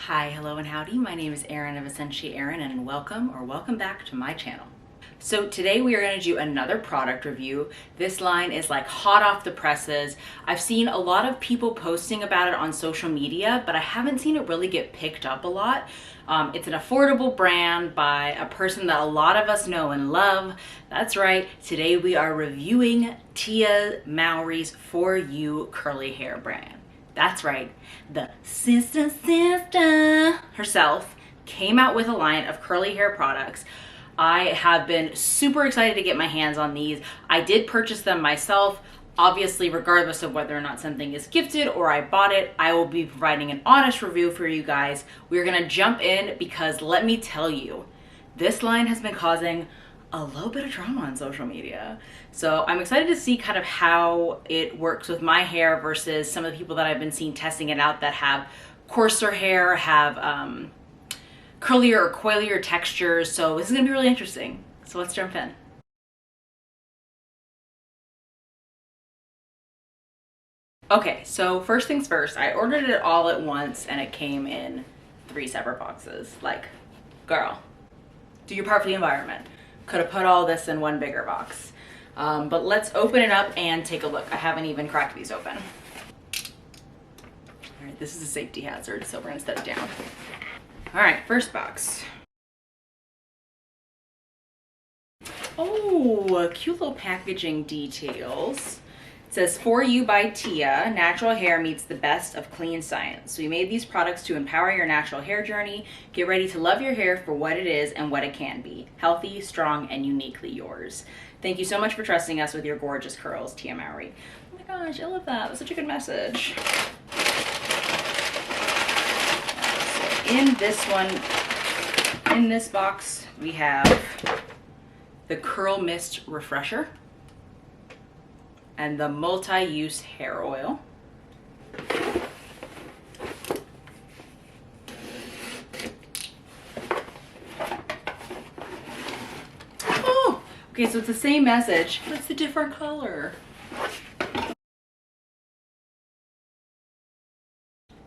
Hi, hello and howdy. My name is Erin of Essentially Erin and welcome back to my channel. So today we are going to do another product review. This line is like hot off the presses. I've seen a lot of people posting about it on social media, but I haven't seen it really get picked up a lot. It's an affordable brand by a person that a lot of us know and love. That's right, today we are reviewing Tia Mowry's For You curly hair brand. That's right, the sister herself came out with a line of curly hair products. I have been super excited to get my hands on these. I did purchase them myself. Obviously, regardless of whether or not something is gifted or I bought it, I will be providing an honest review for you guys. We're gonna jump in because let me tell you, this line has been causing a little bit of drama on social media. So I'm excited to see kind of how it works with my hair versus some of the people that I've been seeing testing it out that have coarser hair, have curlier or coilier textures. So this is gonna be really interesting. So let's jump in. Okay, so first things first, I ordered it all at once and it came in 3 separate boxes. Like, girl, do your part for the environment. Could have put all this in one bigger box. But let's open it up and take a look. I haven't even cracked these open. All right, this is a safety hazard, so we're gonna set it down. All right, first box. Oh, cute little packaging details. It says, For You by Tia, natural hair meets the best of clean science. We made these products to empower your natural hair journey. Get ready to love your hair for what it is and what it can be. Healthy, strong, and uniquely yours. Thank you so much for trusting us with your gorgeous curls, Tia Mowry. Oh my gosh, I love that. That's such a good message. In this box, we have the Curl Mist Refresher and the multi-use hair oil. Oh, okay, so it's the same message, but it's a different color.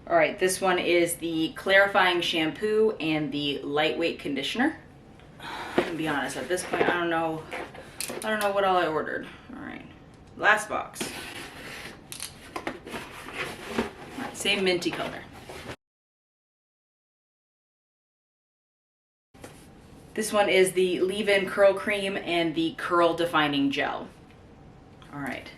All right, this one is the clarifying shampoo and the lightweight conditioner. I'm gonna be honest, at this point, I don't know what all I ordered. All right. Last box. Right, same minty color. This one is the leave-in curl cream and the curl defining gel. All right.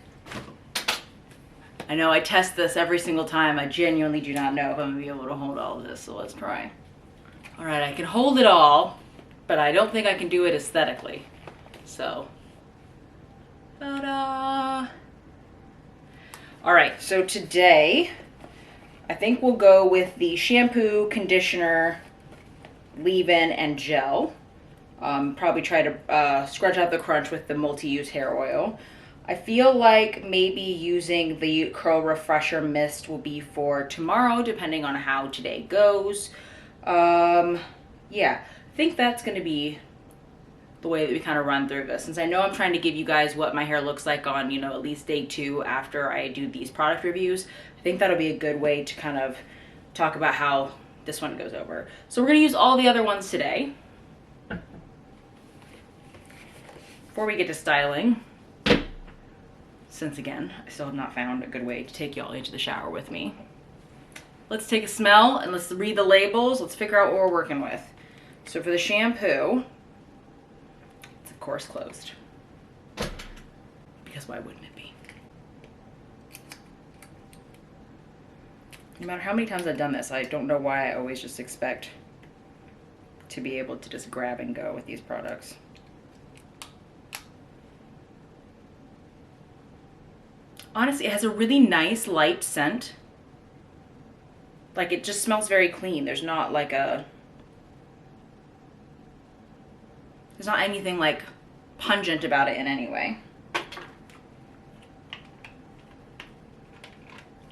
I know I test this every single time. I genuinely do not know if I'm gonna be able to hold all of this, so let's try. All right, I can hold it all, but I don't think I can do it aesthetically. So, ta-da! All right, so today, I think we'll go with the shampoo, conditioner, leave-in, and gel. Probably try to scrunch out the crunch with the multi-use hair oil. I feel like maybe using the Curl Refresher Mist will be for tomorrow, depending on how today goes. Yeah, I think that's gonna be the way that we kind of run through this, since I know I'm trying to give you guys what my hair looks like on, you know, at least day 2 after I do these product reviews. I think that'll be a good way to kind of talk about how this one goes over. So we're gonna use all the other ones today. Before we get to styling, since again, I still have not found a good way to take y'all into the shower with me, let's take a smell and let's read the labels. Let's figure out what we're working with. So for the shampoo, of course closed, because why wouldn't it be? No matter how many times I've done this, I don't know why I always just expect to be able to just grab and go with these products. Honestly, it has a really nice light scent. Like, it just smells very clean. There's not like there's not anything like pungent about it in any way.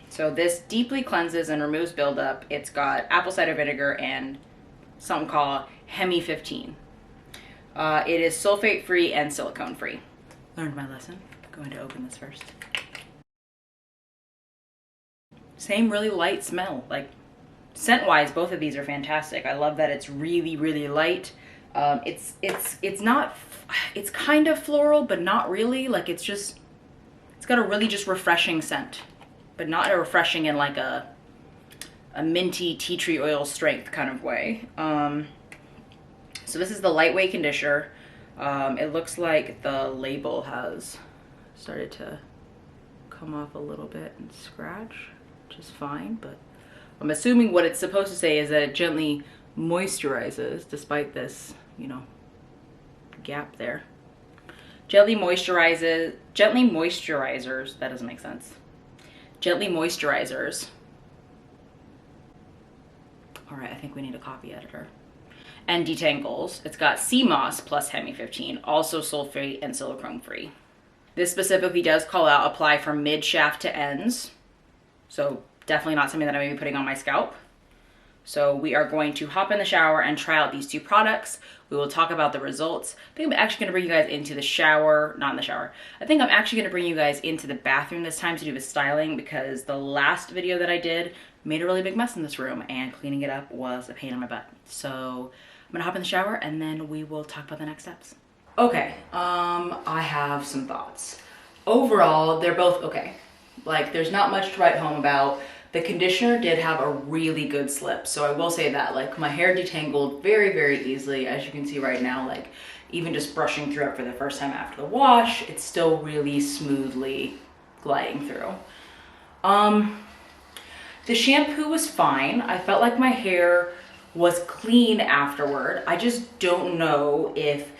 So this deeply cleanses and removes buildup. It's got apple cider vinegar and something called Hemi 15. It is sulfate free and silicone free. Learned my lesson. Going to open this first. Same really light smell, like Scent-wise, both of these are fantastic. I love that it's really, really light. It's not, it's kind of floral, but not really. Like it's got a really just refreshing scent, but not a refreshing in like a minty tea tree oil strength kind of way. So this is the lightweight conditioner. It looks like the label has started to come off a little bit and scratch, which is fine, but I'm assuming what it's supposed to say is that it gently moisturizes despite this, you know, gap there. Gently moisturizers, that doesn't make sense. Gently moisturizers. All right, I think we need a copy editor. And detangles. It's got sea moss plus Hemi 15, also sulfate and silicone free. This specifically does call out apply from mid shaft to ends. So definitely not something that I'm going to be putting on my scalp. So we are going to hop in the shower and try out these two products. We will talk about the results. I think I'm actually going to bring you guys into the shower, not in the shower. I think I'm actually going to bring you guys into the bathroom this time to do the styling, because the last video that I did made a really big mess in this room and cleaning it up was a pain in my butt. So I'm gonna hop in the shower and then we will talk about the next steps. Okay, I have some thoughts. Overall, they're both okay. Like, there's not much to write home about. The conditioner did have a really good slip, so I will say that. Like, my hair detangled very, very easily, as you can see right now. Like, even just brushing through it for the first time after the wash, it's still really smoothly gliding through. The shampoo was fine. I felt like my hair was clean afterward. I just don't know if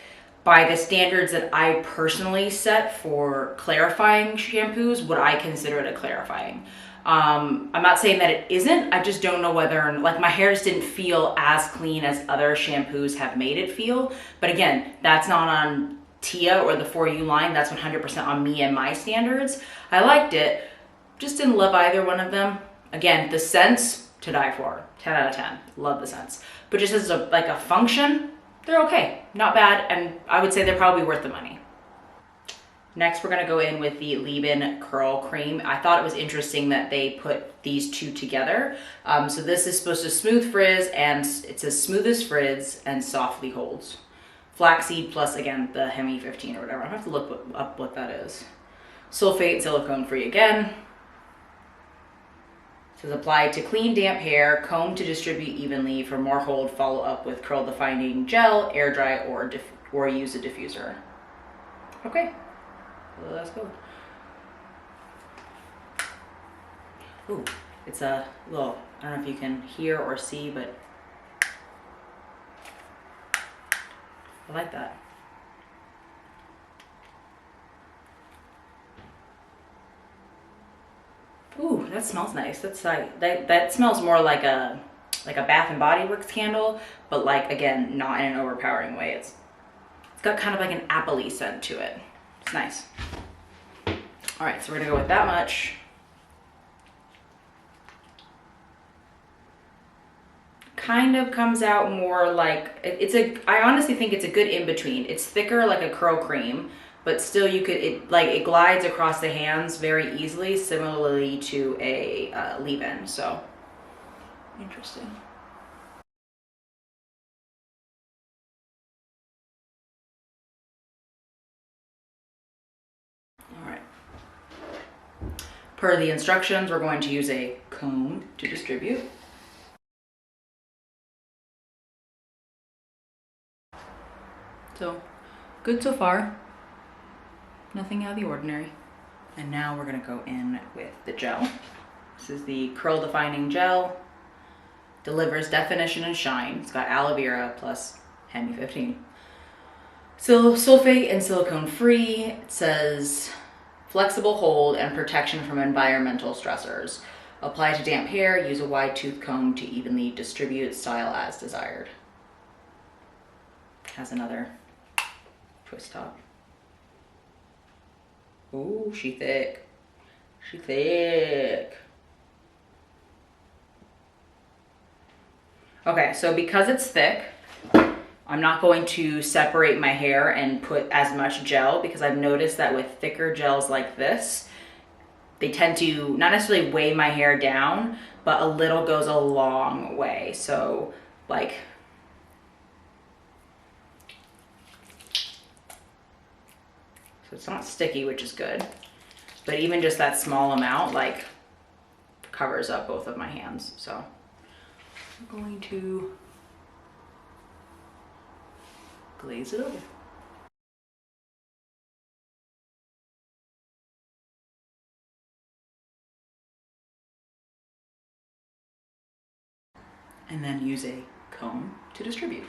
by the standards that I personally set for clarifying shampoos, would I consider it a clarifying. I'm not saying that it isn't, I just don't know whether, like, my hair just didn't feel as clean as other shampoos have made it feel. But again, that's not on Tia or the For You line, that's 100% on me and my standards. I liked it, just didn't love either one of them. Again, the scents, to die for, 10 out of 10, love the scents. But just as a function, they're okay, not bad, and I would say they're probably worth the money. Next, we're gonna go in with the leave-in curl cream. I thought it was interesting that they put these two together. So this is supposed to smooth frizz, and it says smoothest frizz and softly holds. Flaxseed plus, again, the Hemi 15 or whatever. I have to look up what that is. Sulfate, silicone free again. It says apply to clean, damp hair, comb to distribute evenly. For more hold, follow up with curl defining gel, air dry, or use a diffuser. Okay. Well, let's go. Ooh, it's a little, I don't know if you can hear or see, but I like that. Ooh, that smells nice. That's like, that smells more like a Bath and Body Works candle, but like, again, not in an overpowering way. It's got kind of like an apple-y scent to it. It's nice. All right, so we're gonna go with that much. Kind of comes out more like, I honestly think it's a good in-between. It's thicker like a curl cream, but still it glides across the hands very easily, similarly to a leave-in, so interesting. Per the instructions, we're going to use a comb to distribute. So, good so far. Nothing out of the ordinary. And now we're gonna go in with the gel. This is the Curl Defining Gel. Delivers definition and shine. It's got aloe vera plus Hemi 15. Sulfate and silicone free. It says flexible hold and protection from environmental stressors. Apply to damp hair, use a wide tooth comb to evenly distribute, style as desired. Has another twist top. Ooh, she thick. She thick. Okay, so because it's thick, I'm not going to separate my hair and put as much gel, because I've noticed that with thicker gels like this, they tend to not necessarily weigh my hair down, but a little goes a long way. So like, so it's not sticky, which is good, but even just that small amount like covers up both of my hands. So I'm going to glaze it over. And then use a comb to distribute.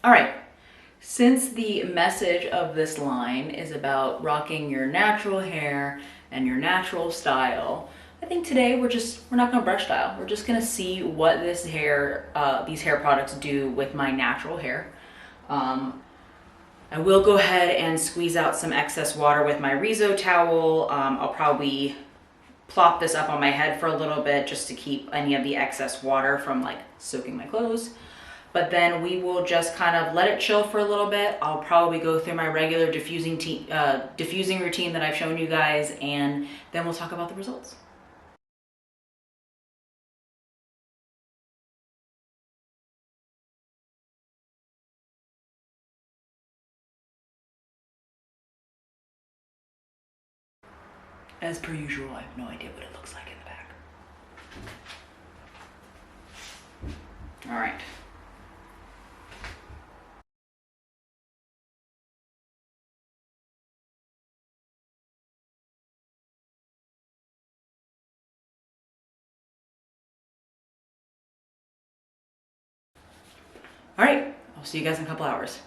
All right, since the message of this line is about rocking your natural hair and your natural style, I think today we're not gonna brush style. We're just gonna see what this hair, these hair products do with my natural hair. I will go ahead and squeeze out some excess water with my Rizo towel. I'll probably plop this up on my head for a little bit just to keep any of the excess water from like soaking my clothes. But then we will just kind of let it chill for a little bit. I'll probably go through my regular diffusing routine that I've shown you guys, and then we'll talk about the results. As per usual, I have no idea what it looks like in the back. All right. All right, I'll see you guys in a couple hours.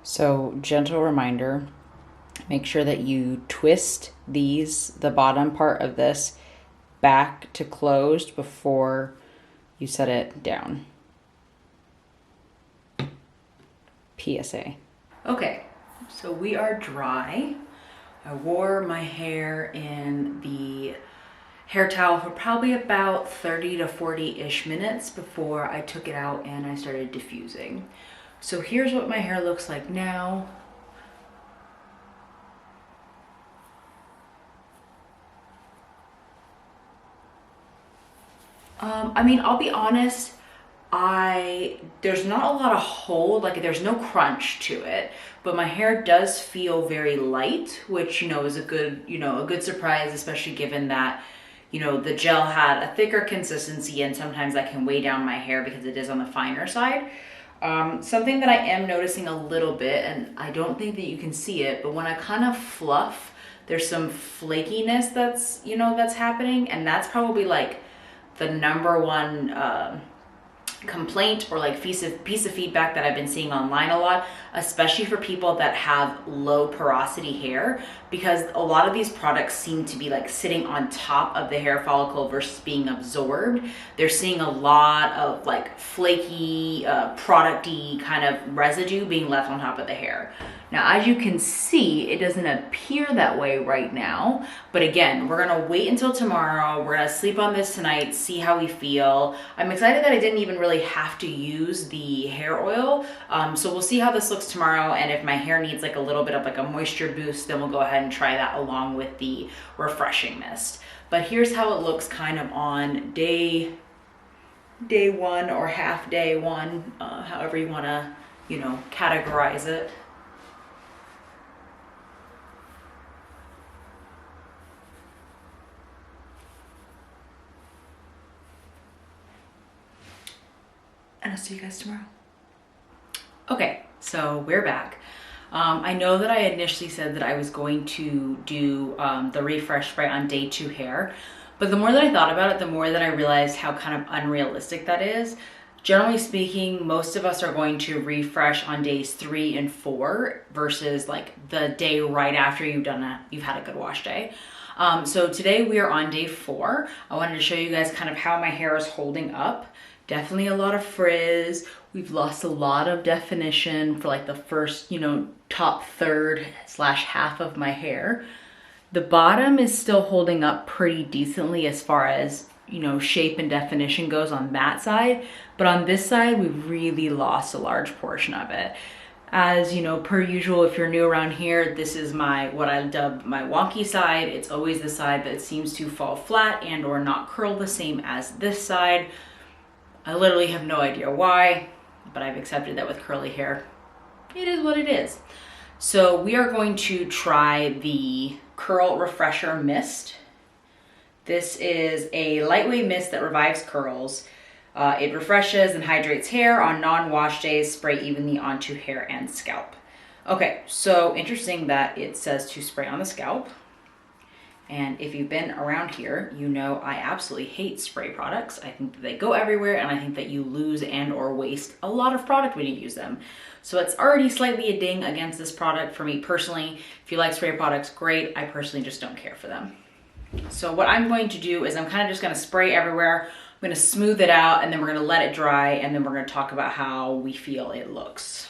So, gentle reminder, make sure that you twist the bottom part of this back to closed before you set it down. PSA. Okay, so we are dry. I wore my hair in the hair towel for probably about 30 to 40-ish minutes before I took it out and I started diffusing. So here's what my hair looks like now. I mean, I'll be honest, there's not a lot of hold, like there's no crunch to it, but my hair does feel very light, which, is a good surprise, especially given that, the gel had a thicker consistency and sometimes that can weigh down my hair because it is on the finer side. Something that I am noticing a little bit, and I don't think that you can see it, but when I kind of fluff, there's some flakiness that's happening, and that's probably like the number one complaint or like piece of feedback that I've been seeing online a lot, especially for people that have low porosity hair, because a lot of these products seem to be like sitting on top of the hair follicle versus being absorbed. They're seeing a lot of like flaky, producty kind of residue being left on top of the hair. Now, as you can see, it doesn't appear that way right now, but again, we're gonna wait until tomorrow. We're gonna sleep on this tonight, see how we feel. I'm excited that I didn't even really have to use the hair oil. So we'll see how this looks tomorrow, and if my hair needs like a little bit of like a moisture boost, then we'll go ahead and try that along with the refreshing mist. But here's how it looks kind of on day one or half day one, however you wanna, categorize it. And I'll see you guys tomorrow. Okay, so we're back. I know that I initially said that I was going to do the refresh spray on day 2 hair, but the more that I thought about it, the more that I realized how kind of unrealistic that is. Generally speaking, most of us are going to refresh on days 3 and 4 versus like the day right after you've had a good wash day. So today we are on day 4. I wanted to show you guys kind of how my hair is holding up. Definitely a lot of frizz. We've lost a lot of definition for like the first, top third / half of my hair. The bottom is still holding up pretty decently as far as, shape and definition goes on that side. But on this side, we've really lost a large portion of it. As per usual, if you're new around here, this is what I dub my wonky side. It's always the side that seems to fall flat and or not curl the same as this side. I literally have no idea why, but I've accepted that with curly hair. It is what it is. So we are going to try the Curl Refresher Mist. This is a lightweight mist that revives curls. It refreshes and hydrates hair on non-wash days. Spray evenly onto hair and scalp. Okay, so interesting that it says to spray on the scalp. And if you've been around here, you know I absolutely hate spray products. I think that they go everywhere, and I think that you lose and or waste a lot of product when you use them. So it's already slightly a ding against this product for me personally. If you like spray products, great. I personally just don't care for them. So what I'm going to do is I'm kind of just going to spray everywhere. I'm going to smooth it out, and then we're going to let it dry, and then we're going to talk about how we feel it looks.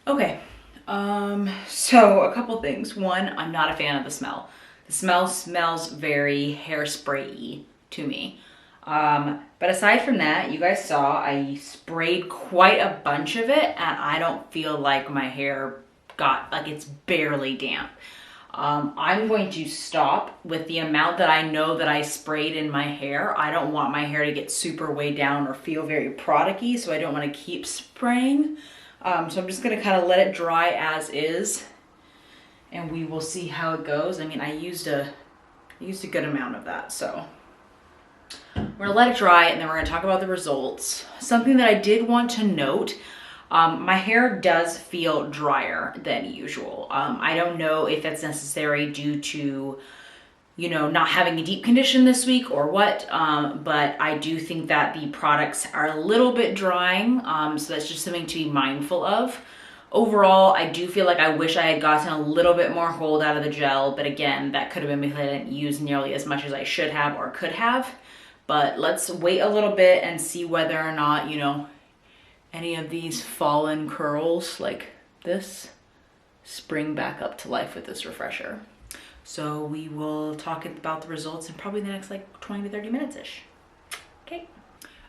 Okay, so a couple things. One, I'm not a fan of the smell. The smell smells very hairspray-y to me. But aside from that, you guys saw I sprayed quite a bunch of it, and I don't feel like my hair it's barely damp. I'm going to stop with the amount that I know that I sprayed in my hair. I don't want my hair to get super weighed down or feel very product-y, so I don't want to keep spraying. So I'm just going to kind of let it dry as is, and we will see how it goes. I mean, I used a good amount of that, so we're going to let it dry, and then we're going to talk about the results. Something that I did want to note, my hair does feel drier than usual. I don't know if that's necessary due to not having a deep condition this week or what, but I do think that the products are a little bit drying, so that's just something to be mindful of. Overall, I do feel like I wish I had gotten a little bit more hold out of the gel, but again, that could have been because I didn't use nearly as much as I should have or could have. But let's wait a little bit and see whether or not, any of these fallen curls like this spring back up to life with this refresher. So we will talk about the results in probably the next 20 to 30 minutes-ish. Okay.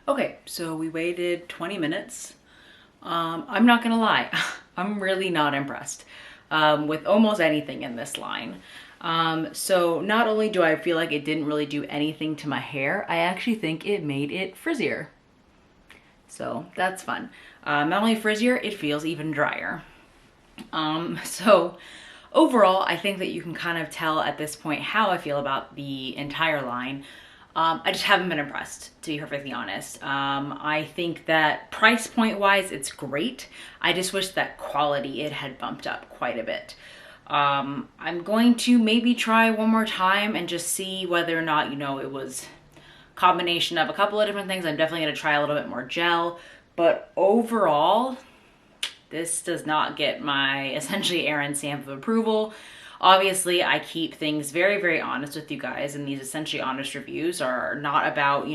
Okay, so we waited 20 minutes. I'm not gonna lie, I'm really not impressed with almost anything in this line. So not only do I feel like it didn't really do anything to my hair, I actually think it made it frizzier. So that's fun. Not only frizzier, it feels even drier. So overall, I think that you can kind of tell at this point how I feel about the entire line. I just haven't been impressed, to be perfectly honest. I think that price point wise, it's great. I just wish that quality, it had bumped up quite a bit. I'm going to maybe try one more time and just see whether or not, it was a combination of a couple of different things. I'm definitely going to try a little bit more gel, but overall, this does not get my Essentially Erynne stamp of approval. Obviously, I keep things very, very honest with you guys, and these Essentially Honest reviews are not about,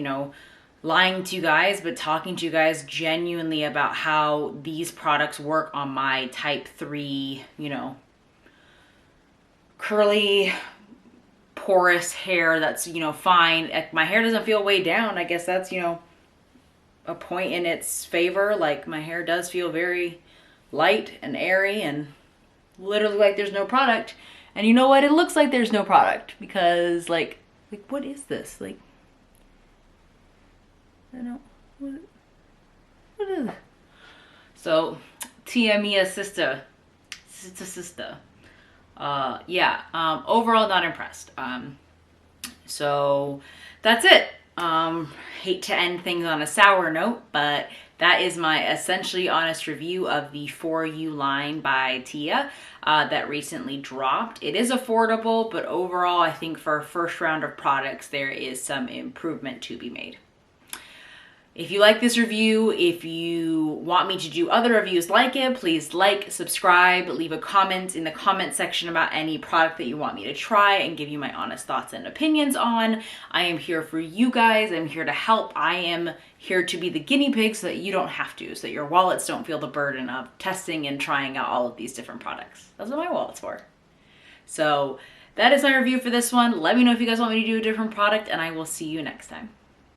lying to you guys, but talking to you guys genuinely about how these products work on my type 3, curly, porous hair that's, fine. If my hair doesn't feel weighed down, I guess that's, a point in its favor. Like, my hair does feel very light and airy and literally like there's no product. And you know what? It looks like there's no product because like what is this? Like, I don't know. What is it? So, TME sister. Yeah, overall not impressed. So that's it. Hate to end things on a sour note, but That is my essentially honest review of the For You line by Tia that recently dropped. It is affordable, but overall, I think for a first round of products, there is some improvement to be made. If you like this review, if you want me to do other reviews like it, please like, subscribe, leave a comment in the comment section about any product that you want me to try and give you my honest thoughts and opinions on. I am here for you guys. I'm here to help. I am here to be the guinea pig so that you don't have to, so that your wallets don't feel the burden of testing and trying out all of these different products. That's what my wallet's for. So that is my review for this one. Let me know if you guys want me to do a different product, and I will see you next time.